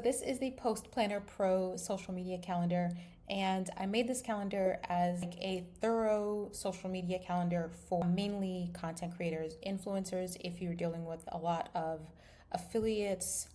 This is the Post Planner Pro social media calendar, and I made this calendar as like a thorough social media calendar for mainly content creators, influencers, if you're dealing with a lot of affiliates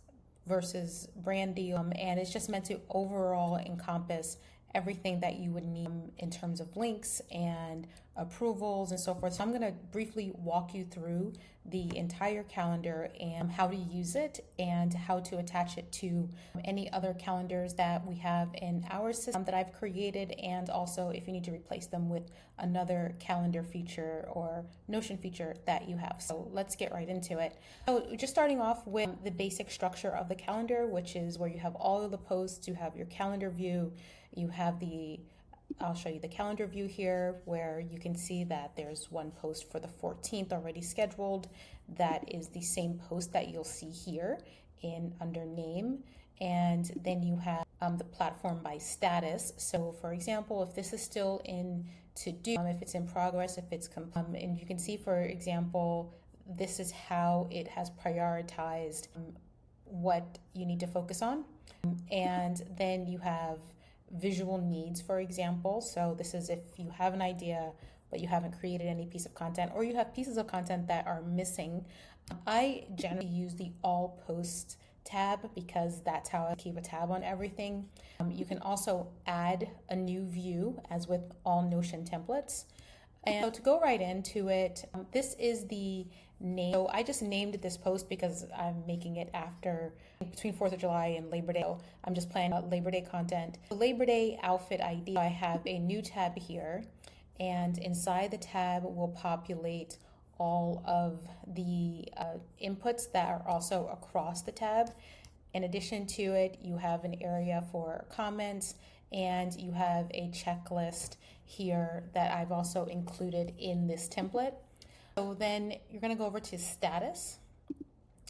versus brand deal, and it's just meant to overall encompass everything that you would need in terms of links and approvals and so forth. So I'm going to briefly walk you through the entire calendar and how to use it and how to attach it to any other calendars that we have in our system that I've created, and also if you need to replace them with another calendar feature or Notion feature that you have. So let's get right into it. So just starting off with the basic structure of the calendar, which is where you have all of the posts, you have your calendar view, you have I'll show you the calendar view here where you can see that there's one post for the 14th already scheduled. That is the same post that you'll see here under name. And then you have the platform by status. So for example, if this is still in to do, if it's in progress, if it's and you can see, for example, this is how it has prioritized what you need to focus on. And then you have visual needs, for example. So this is if you have an idea but you haven't created any piece of content, or you have pieces of content that are missing. I generally use the all post tab because that's how I keep a tab on everything. You can also add a new view as with all Notion templates. And so to go right into it, this is the name. So I just named this post because I'm making it between 4th of July and Labor Day. So I'm just planning Labor Day content. The Labor Day outfit ID, I have a new tab here, and inside the tab will populate all of the inputs that are also across the tab. In addition to it, you have an area for comments, and you have a checklist here that I've also included in this template. So then you're going to go over to status.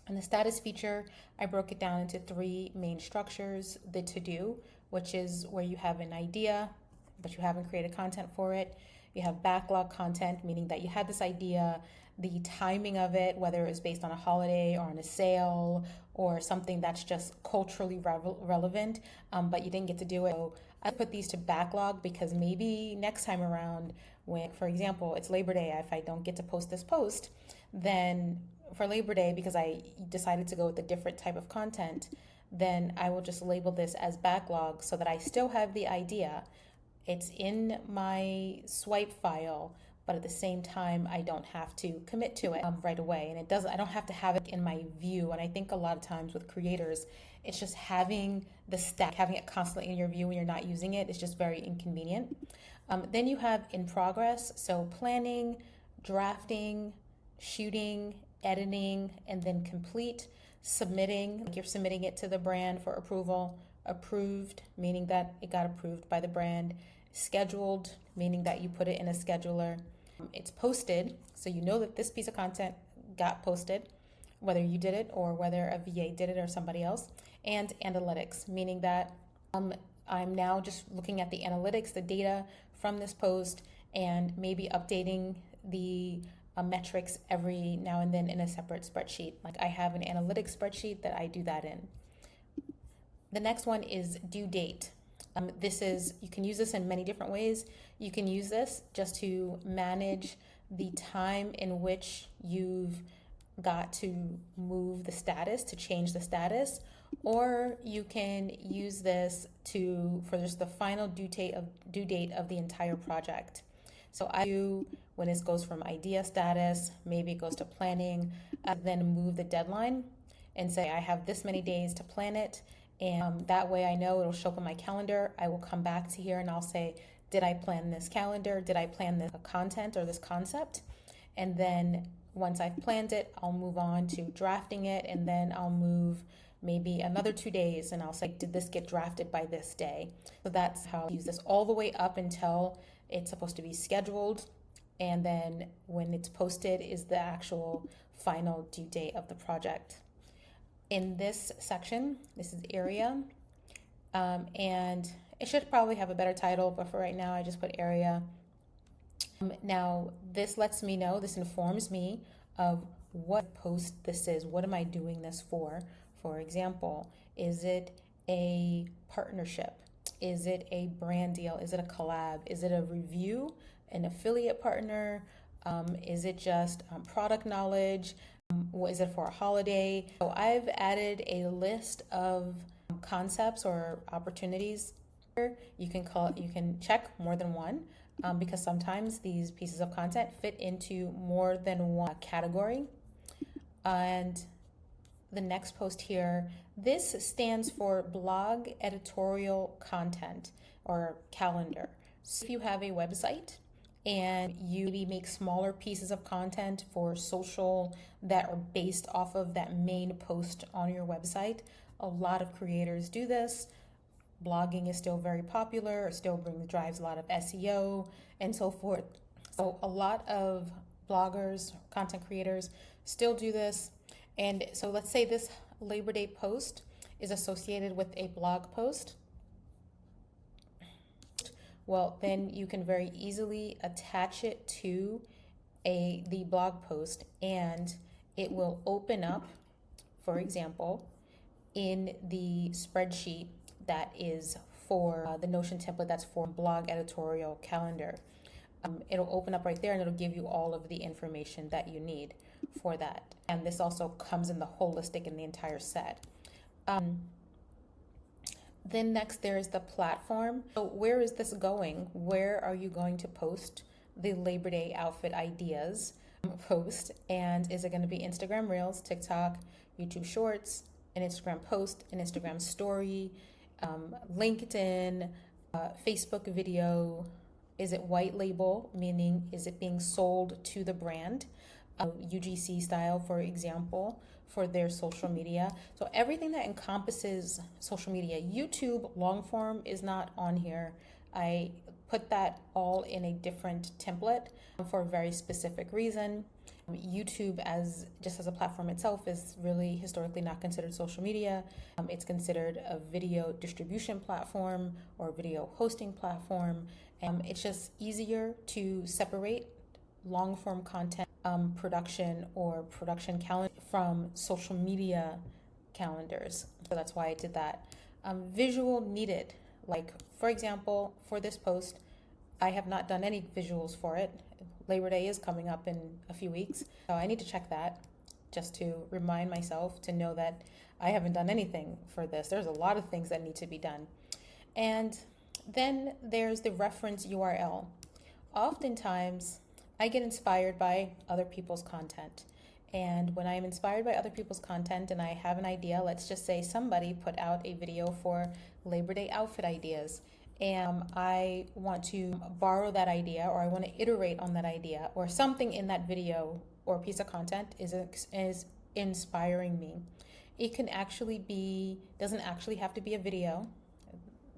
And the status feature, I broke it down into three main structures. The to-do, which is where you have an idea, but you haven't created content for it. You have backlog content, meaning that you had this idea, the timing of it, whether it's based on a holiday or on a sale or something that's just culturally relevant, but you didn't get to do it. So I put these to backlog because maybe next time around, when, for example, it's Labor Day, if I don't get to post this post, then for Labor Day, because I decided to go with a different type of content, then I will just label this as backlog so that I still have the idea. It's in my swipe file, but at the same time, I don't have to commit to it right away. And I don't have to have it in my view. And I think a lot of times with creators, it's just having it constantly in your view when you're not using it. It's just very inconvenient. Then you have in progress. So planning, drafting, shooting, editing, and then complete, submitting. Like you're submitting it to the brand for approval. Approved, meaning that it got approved by the brand. Scheduled, meaning that you put it in a scheduler. It's posted, so you know that this piece of content got posted, whether you did it or whether a VA did it or somebody else. And analytics, meaning that I'm now just looking at the analytics, the data from this post, and maybe updating the metrics every now and then in a separate spreadsheet. Like I have an analytics spreadsheet that I do that in. The next one is due date. You can use this in many different ways. You can use this just to manage the time in which you've got to move the status, to change the status, or you can use this for just the final due date of the entire project. So I do, when it goes from idea status, maybe it goes to planning, then move the deadline and say I have this many days to plan it. And that way I know it'll show up on my calendar. I will come back to here and I'll say, did I plan this calendar? Did I plan this content or this concept? And then once I've planned it, I'll move on to drafting it, and then I'll move maybe another 2 days and I'll say, did this get drafted by this day? So that's how I use this all the way up until it's supposed to be scheduled. And then when it's posted is the actual final due date of the project. In this section, this is area, and it should probably have a better title, but for right now, I just put area. Now, this informs me of what post this is. What am I doing this for? For example, is it a partnership? Is it a brand deal? Is it a collab? Is it a review, an affiliate partner? Is it just product knowledge? What is it for a holiday? So I've added a list of concepts or opportunities. You can check more than one, because sometimes these pieces of content fit into more than one category. And the next post here, this stands for blog editorial content or calendar. So if you have a website and you maybe make smaller pieces of content for social that are based off of that main post on your website, a lot of creators do this. Blogging is still very popular, still drives a lot of SEO and so forth. So a lot of bloggers, content creators still do this. And so let's say this Labor Day post is associated with a blog post. Well, then you can very easily attach it to the blog post, and it will open up, for example, in the spreadsheet that is for the Notion template that's for blog editorial calendar. It'll open up right there and it'll give you all of the information that you need for that. And this also comes in the holistic in the entire set. Then next there is the platform. So where is this going? Where are you going to post the Labor Day outfit ideas post? And is it going to be Instagram Reels, TikTok, YouTube Shorts, an Instagram post, an Instagram story, LinkedIn, Facebook video? Is it white label, meaning is it being sold to the brand? UGC style, for example, for their social media. So everything that encompasses social media. YouTube long form is not on here. I put that all in a different template for a very specific reason. YouTube as a platform itself is really historically not considered social media. It's considered a video distribution platform or video hosting platform. It's just easier to separate long form content production or production calendar from social media calendars. So that's why I did that. Visual needed. Like, for example, for this post, I have not done any visuals for it. Labor Day is coming up in a few weeks, so I need to check that just to remind myself to know that I haven't done anything for this. There's a lot of things that need to be done. And then there's the reference URL. Oftentimes, I get inspired by other people's content. And when I'm inspired by other people's content and I have an idea, let's just say somebody put out a video for Labor Day outfit ideas, and I want to borrow that idea, or I want to iterate on that idea, or something in that video or piece of content is inspiring me. It can actually be, doesn't actually have to be a video.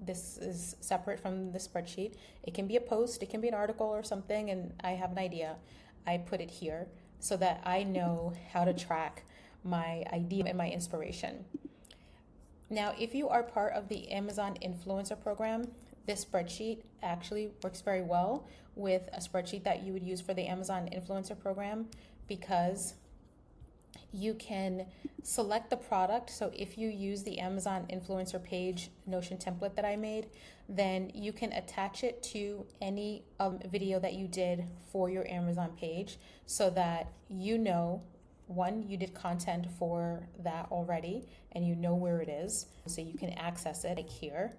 This is separate from the spreadsheet. It can be a post, it can be an article or something, and I have an idea. I put it here so that I know how to track my idea and my inspiration. Now, if you are part of the Amazon Influencer Program, this spreadsheet actually works very well with a spreadsheet that you would use for the Amazon Influencer Program, because you can select the product. So if you use the Amazon Influencer page Notion template that I made, then you can attach it to any video that you did for your Amazon page, so that you know, one, you did content for that already and you know where it is, so you can access it like here.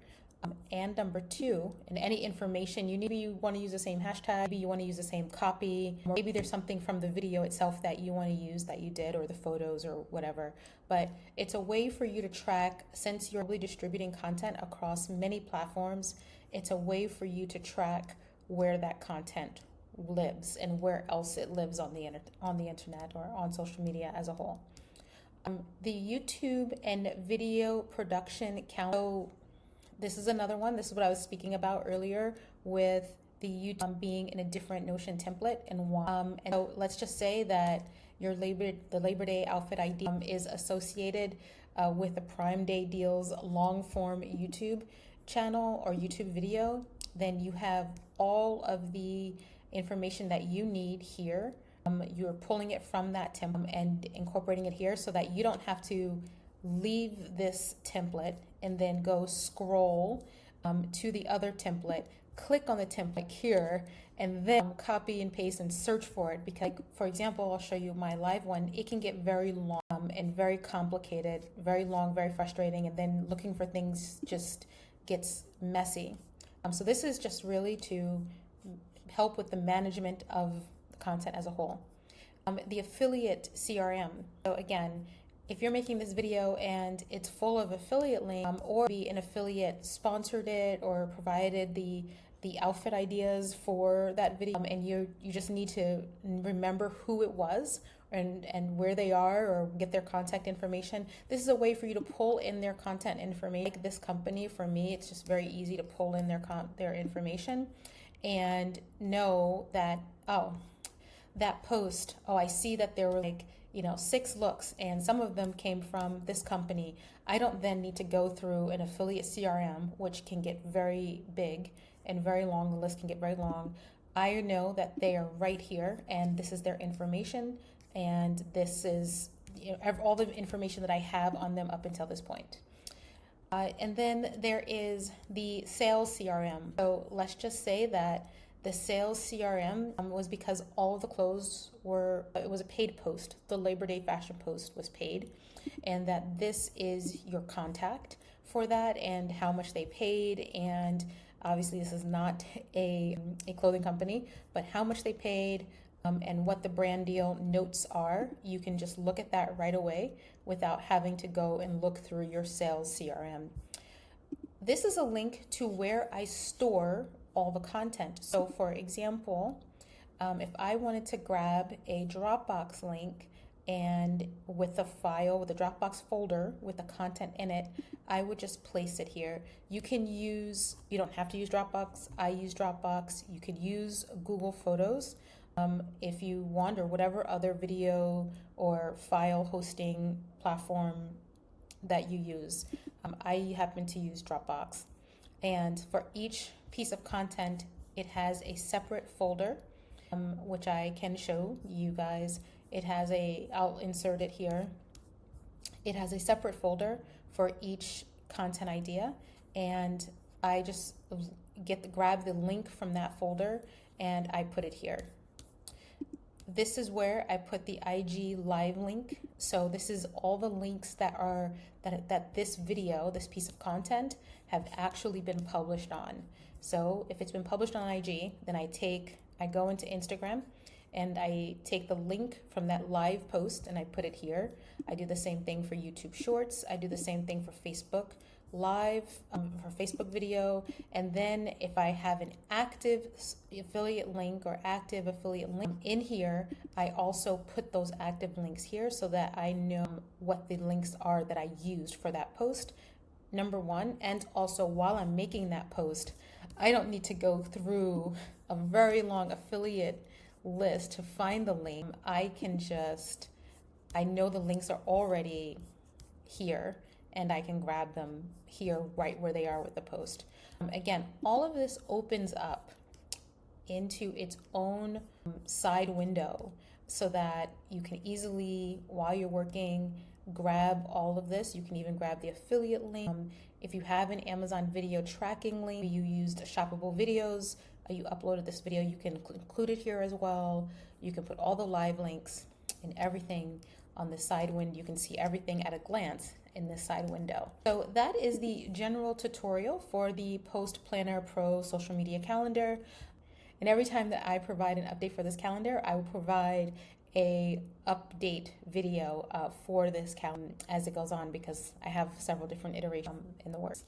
And number two, and any information you need, maybe you want to use the same hashtag, maybe you want to use the same copy, or maybe there's something from the video itself that you want to use that you did, or the photos or whatever. But it's a way for you to track, since you're really distributing content across many platforms, it's a way for you to track where that content lives and where else it lives on the internet or on social media as a whole. The YouTube and video production calendar. This is another one. This is what I was speaking about earlier with the YouTube being in a different Notion template. And so let's just say that the Labor Day outfit idea is associated with the Prime Day Deals long form YouTube channel or YouTube video. Then you have all of the information that you need here. You're pulling it from that template and incorporating it here, so that you don't have to leave this template and then go scroll to the other template, click on the template here, and then copy and paste and search for it. Because, for example, I'll show you my live one. It can get very long and very complicated, very long, very frustrating, and then looking for things just gets messy. So this is just really to help with the management of the content as a whole. The affiliate CRM. So again, if you're making this video and it's full of affiliate links, or be an affiliate sponsored it or provided the outfit ideas for that video, and you just need to remember who it was and where they are, or get their contact information. This is a way for you to pull in their content information. Like this company, for me, it's just very easy to pull in their information and know that, oh, that post, oh, I see that there were 6 looks and some of them came from this company. I don't then need to go through an affiliate CRM, which can get very big and very long. The list can get very long. I know that they are right here and this is their information, and this is all the information that I have on them up until this point. And then there is the sales CRM. So let's just say that the sales CRM was because all of the clothes it was a paid post. The Labor Day fashion post was paid, and that this is your contact for that and how much they paid. And obviously this is not a clothing company, but how much they paid, and what the brand deal notes are. You can just look at that right away without having to go and look through your sales CRM. This is a link to where I store all the content. So for example, if I wanted to grab a Dropbox link and with a file, with a Dropbox folder with the content in it, I would just place it here. You don't have to use Dropbox. I use Dropbox. You could use Google Photos if you want, or whatever other video or file hosting platform that you use. I happen to use Dropbox. And for each piece of content, it has a separate folder, which I can show you guys. I'll insert it here. It has a separate folder for each content idea, and I just grab the link from that folder and I put it here. This is where I put the IG live link. So this is all the links that this video, this piece of content, have actually been published on. So if it's been published on IG, then I go into Instagram and I take the link from that live post and I put it here. I do the same thing for YouTube Shorts. I do the same thing for Facebook Live, for Facebook video. And then if I have an active affiliate link or active affiliate link in here, I also put those active links here so that I know what the links are that I used for that post, number one. And also, while I'm making that post, I don't need to go through a very long affiliate list to find the link. I know the links are already here and I can grab them here right where they are with the post. Again, all of this opens up into its own side window so that you can easily, while you're working, grab all of this. You can even grab the affiliate link. If you have an Amazon video tracking link, you used shoppable videos, you uploaded this video, you can include it here as well. You can put all the live links and everything on the side window. You can see everything at a glance in this side window. So that is the general tutorial for the Post Planner Pro social media calendar. And every time that I provide an update for this calendar, I will provide a update video for this calendar as it goes on, because I have several different iterations in the works.